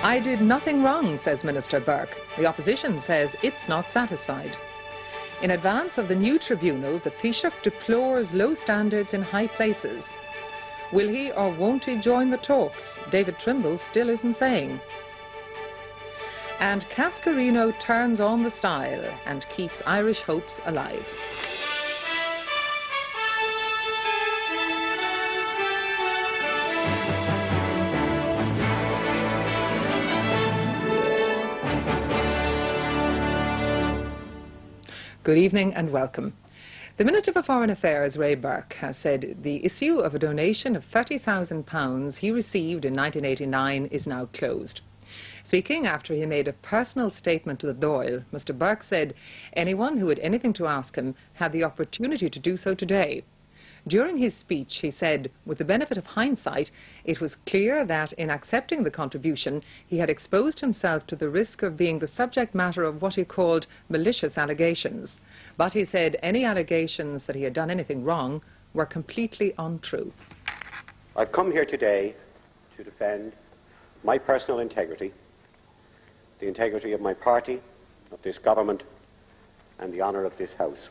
I did nothing wrong, says Minister Burke. The opposition says it's not satisfied. In advance of the new tribunal, the Taoiseach deplores low standards in high places. Will he or won't he join the talks? David Trimble still isn't saying. And Cascarino turns on the style and keeps Irish hopes alive. Good evening and welcome. The Minister for Foreign Affairs, Ray Burke, has said the issue of a donation of £30,000 he received in 1989 is now closed. Speaking after he made a personal statement to the Dáil, Mr Burke said anyone who had anything to ask him had the opportunity to do so today. During his speech, he said, with the benefit of hindsight, it was clear that in accepting the contribution, he had exposed himself to the risk of being the subject matter of what he called malicious allegations. But he said any allegations that he had done anything wrong were completely untrue. I've come here today to defend my personal integrity, the integrity of my party, of this government, and the honour of this House.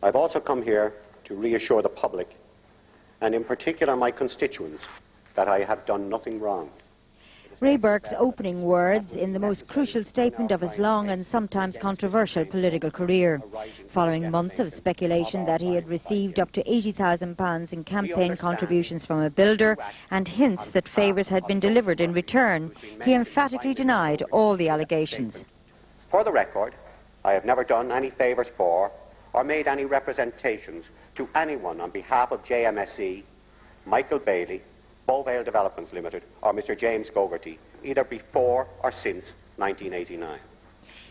I've also come here to reassure the public, and in particular my constituents, that I have done nothing wrong. Ray Burke's opening words in the most crucial statement of his long and sometimes controversial political career, following months of speculation that he had received up to £80,000 in campaign contributions from a builder and hints that favours had been delivered in return. He emphatically denied all the allegations. For the record, I have never done any favours for or made any representations to anyone on behalf of JMSE, Michael Bailey, Bovale Developments Limited or Mr James Gogarty, either before or since 1989.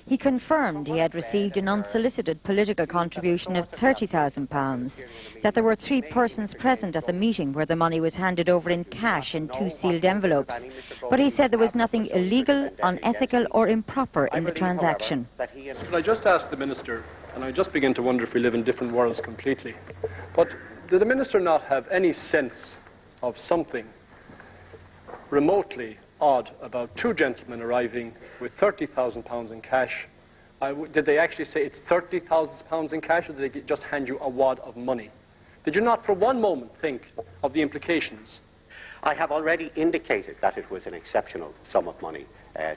He confirmed he had received an unsolicited political contribution of £30,000, that there were 3 persons present at the meeting where the money was handed over in cash in 2 sealed envelopes. But he said there was nothing illegal, unethical or improper in the transaction. Could I just ask the Minister, and I just begin to wonder if we live in different worlds completely, but did the Minister not have any sense of something remotely odd about 2 gentlemen arriving with £30,000 in cash? Did they actually say it's £30,000 in cash, or did they just hand you a wad of money? Did you not for one moment think of the implications? I have already indicated that it was an exceptional sum of money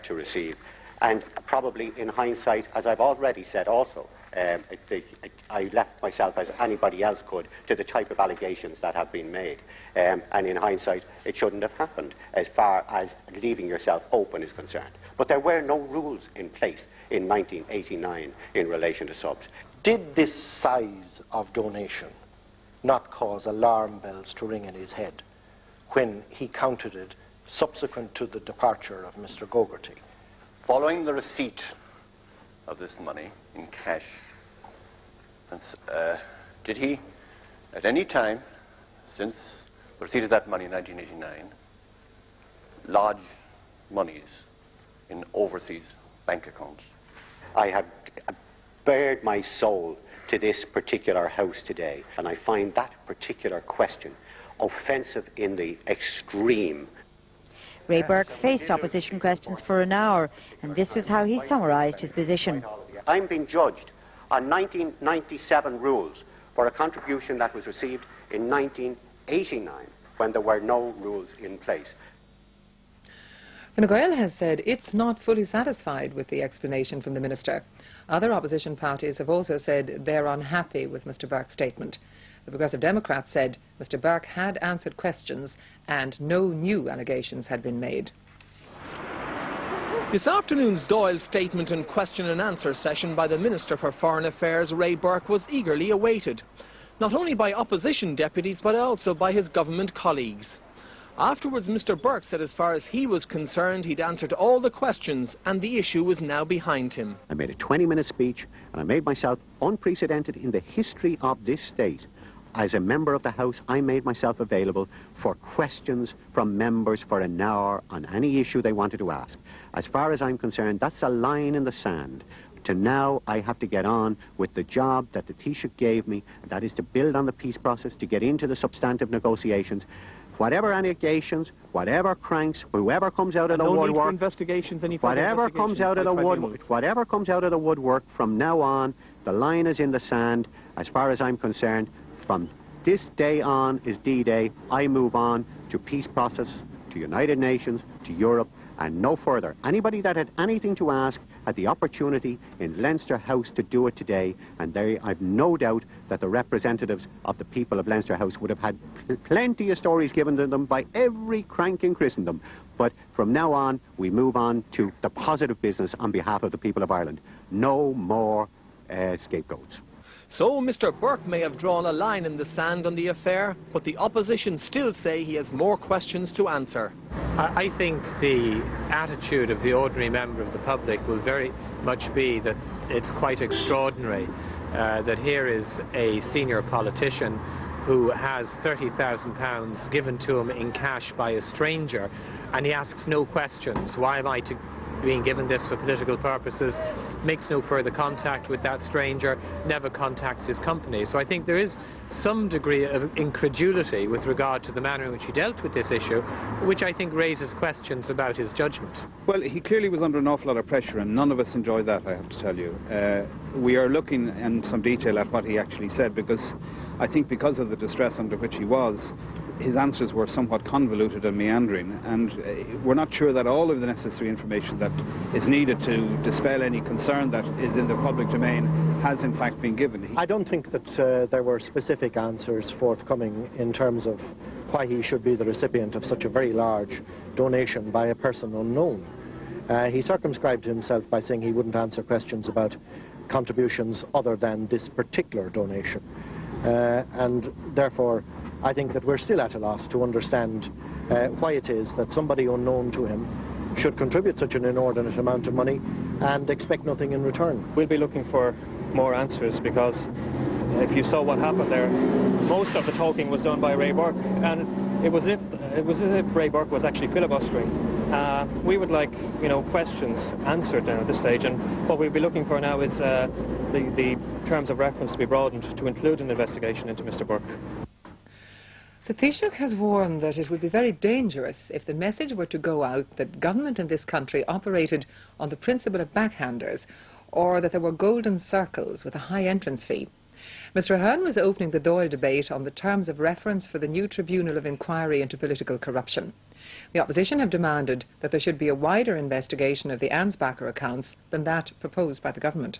to receive, and probably in hindsight, as I've already said also, I left myself, as anybody else could, to the type of allegations that have been made. And in hindsight, it shouldn't have happened as far as leaving yourself open is concerned. But there were no rules in place in 1989 in relation to subs. Did this size of donation not cause alarm bells to ring in his head when he counted it subsequent to the departure of Mr Gogarty? Following the receipt of this money in cash, did he at any time since the receipt of that money in 1989 lodge monies in overseas bank accounts? I have bared my soul to this particular House today, and I find that particular question offensive in the extreme. Ray Burke faced opposition questions for an hour, and this was how he summarised his position. I'm being judged on 1997 rules for a contribution that was received in 1989 when there were no rules in place. Fine Gael has said it's not fully satisfied with the explanation from the Minister. Other opposition parties have also said they're unhappy with Mr Burke's statement. The Progressive Democrats said Mr Burke had answered questions and no new allegations had been made. This afternoon's Dáil statement and question and answer session by the Minister for Foreign Affairs, Ray Burke, was eagerly awaited, not only by opposition deputies but also by his government colleagues. Afterwards, Mr Burke said as far as he was concerned, he'd answered all the questions and the issue was now behind him. I made a 20-minute speech and I made myself unprecedented in the history of this state. As a member of the House, I made myself available for questions from members for an hour on any issue they wanted to ask. As far as I'm concerned, that's a line in the sand. To now, I have to get on with the job that the Taoiseach gave me, and that is to build on the peace process, to get into the substantive negotiations. whatever allegations, whatever cranks, whoever comes out of the woodwork, investigations, whatever comes out of the woodwork from now on, the line is in the sand. As far as I'm concerned, from this day on is D-Day. I move on to peace process, to United Nations, to Europe, and no further. Anybody that had anything to ask had the opportunity in Leinster House to do it today, and I've no doubt that the representatives of the people of Leinster House would have had plenty of stories given to them by every crank in Christendom. But from now on, we move on to the positive business on behalf of the people of Ireland. No more scapegoats. So Mr Burke may have drawn a line in the sand on the affair, but the opposition still say he has more questions to answer. I think the attitude of the ordinary member of the public will very much be that it's quite extraordinary that here is a senior politician who has £30,000 given to him in cash by a stranger, and he asks no questions. Why am I being given this for political purposes? Makes no further contact with that stranger, never contacts his company. So I think there is some degree of incredulity with regard to the manner in which he dealt with this issue, which I think raises questions about his judgment. Well, he clearly was under an awful lot of pressure, and none of us enjoyed that, I have to tell you. We are looking in some detail at what he actually said, because I think because of the distress under which he was, his answers were somewhat convoluted and meandering, and we're not sure that all of the necessary information that is needed to dispel any concern that is in the public domain has in fact been given. I don't think that there were specific answers forthcoming in terms of why he should be the recipient of such a very large donation by a person unknown. He circumscribed himself by saying he wouldn't answer questions about contributions other than this particular donation, and therefore I think that we're still at a loss to understand why it is that somebody unknown to him should contribute such an inordinate amount of money and expect nothing in return. We'll be looking for more answers, because if you saw what happened there, most of the talking was done by Ray Burke, and it was as if Ray Burke was actually filibustering. We would like, questions answered now at this stage, and what we'll be looking for now is the terms of reference to be broadened to include an investigation into Mr Burke. The Taoiseach has warned that it would be very dangerous if the message were to go out that government in this country operated on the principle of backhanders, or that there were golden circles with a high entrance fee. Mr Ahern was opening the Dáil debate on the terms of reference for the new Tribunal of Inquiry into Political Corruption. The opposition have demanded that there should be a wider investigation of the Ansbacher accounts than that proposed by the government.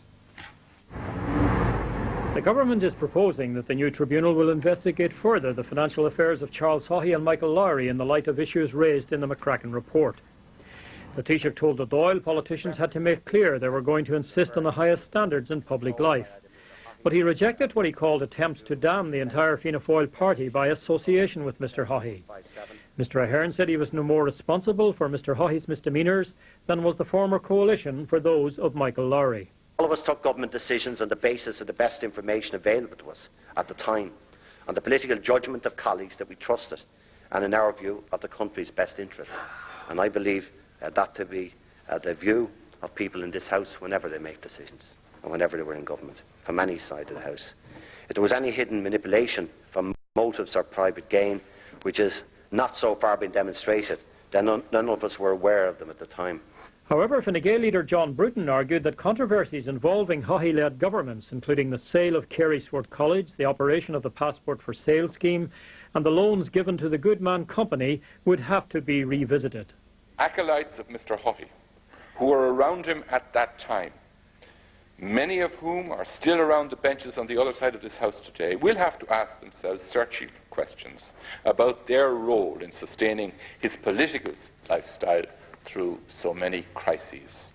The government is proposing that the new tribunal will investigate further the financial affairs of Charles Haughey and Michael Lowry in the light of issues raised in the McCracken report. The Taoiseach told the Dáil politicians had to make clear they were going to insist on the highest standards in public life. But he rejected what he called attempts to damn the entire Fianna Fáil party by association with Mr Haughey. Mr Ahern said he was no more responsible for Mr Haughey's misdemeanours than was the former coalition for those of Michael Lowry. All of us took government decisions on the basis of the best information available to us at the time, on the political judgment of colleagues that we trusted, and in our view of the country's best interests. And I believe that to be the view of people in this House whenever they make decisions, and whenever they were in government, from any side of the House. If there was any hidden manipulation from motives or private gain, which is not so far been demonstrated, then none of us were aware of them at the time. However, Fine Gael leader John Bruton argued that controversies involving Haughey-led governments, including the sale of Carysford College, the operation of the Passport for Sale scheme, and the loans given to the Goodman Company, would have to be revisited. Acolytes of Mr Haughey, who were around him at that time, many of whom are still around the benches on the other side of this House today, will have to ask themselves searching questions about their role in sustaining his political lifestyle through so many crises.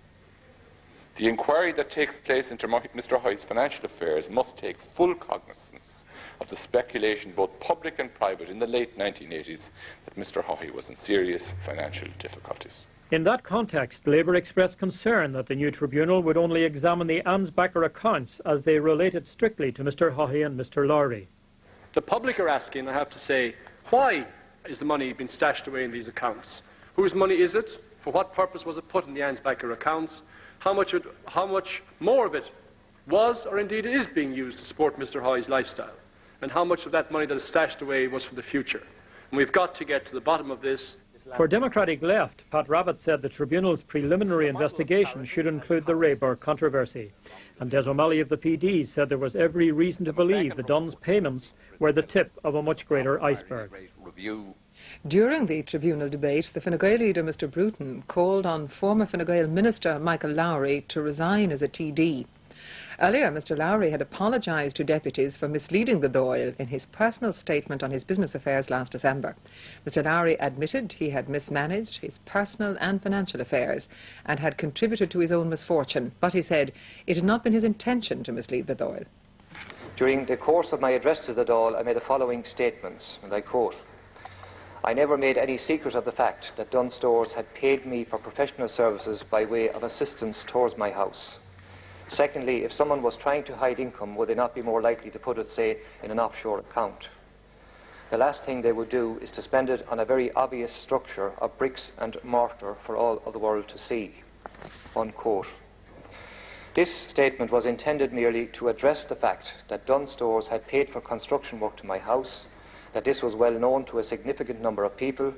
The inquiry that takes place into Mr Haughey's financial affairs must take full cognizance of the speculation, both public and private, in the late 1980s that Mr Haughey was in serious financial difficulties. In that context, Labour expressed concern that the new tribunal would only examine the Ansbacher accounts as they related strictly to Mr Haughey and Mr Lowry. The public are asking, I have to say, why is the money being stashed away in these accounts? Whose money is it? For what purpose was it put in the Ansbacher accounts? How much more of it was or indeed is being used to support Mr Haughey's lifestyle? And how much of that money that is stashed away was for the future? And we've got to get to the bottom of this. For Democratic Left, Pat Rabbitte said the tribunal's preliminary investigation should include the Ray Burke controversy. And Des O'Malley of the PD said there was every reason to believe the Dunn's payments were the tip of a much greater iceberg. During the tribunal debate, the Fine Gael leader, Mr Bruton, called on former Fine Gael Minister Michael Lowry to resign as a TD. Earlier, Mr Lowry had apologised to deputies for misleading the Dáil in his personal statement on his business affairs last December. Mr Lowry admitted he had mismanaged his personal and financial affairs and had contributed to his own misfortune, but he said it had not been his intention to mislead the Dáil. During the course of my address to the Dáil, I made the following statements, and I quote, "I never made any secret of the fact that Dunn Stores had paid me for professional services by way of assistance towards my house. Secondly, if someone was trying to hide income, would they not be more likely to put it, say, in an offshore account? The last thing they would do is to spend it on a very obvious structure of bricks and mortar for all of the world to see." Unquote. This statement was intended merely to address the fact that Dunn Stores had paid for construction work to my house, that this was well known to a significant number of people,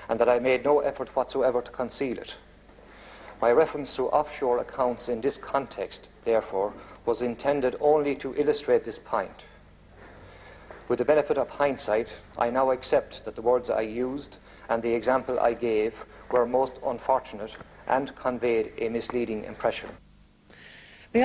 and that I made no effort whatsoever to conceal it. My reference to offshore accounts in this context, therefore, was intended only to illustrate this point. With the benefit of hindsight, I now accept that the words I used and the example I gave were most unfortunate and conveyed a misleading impression. The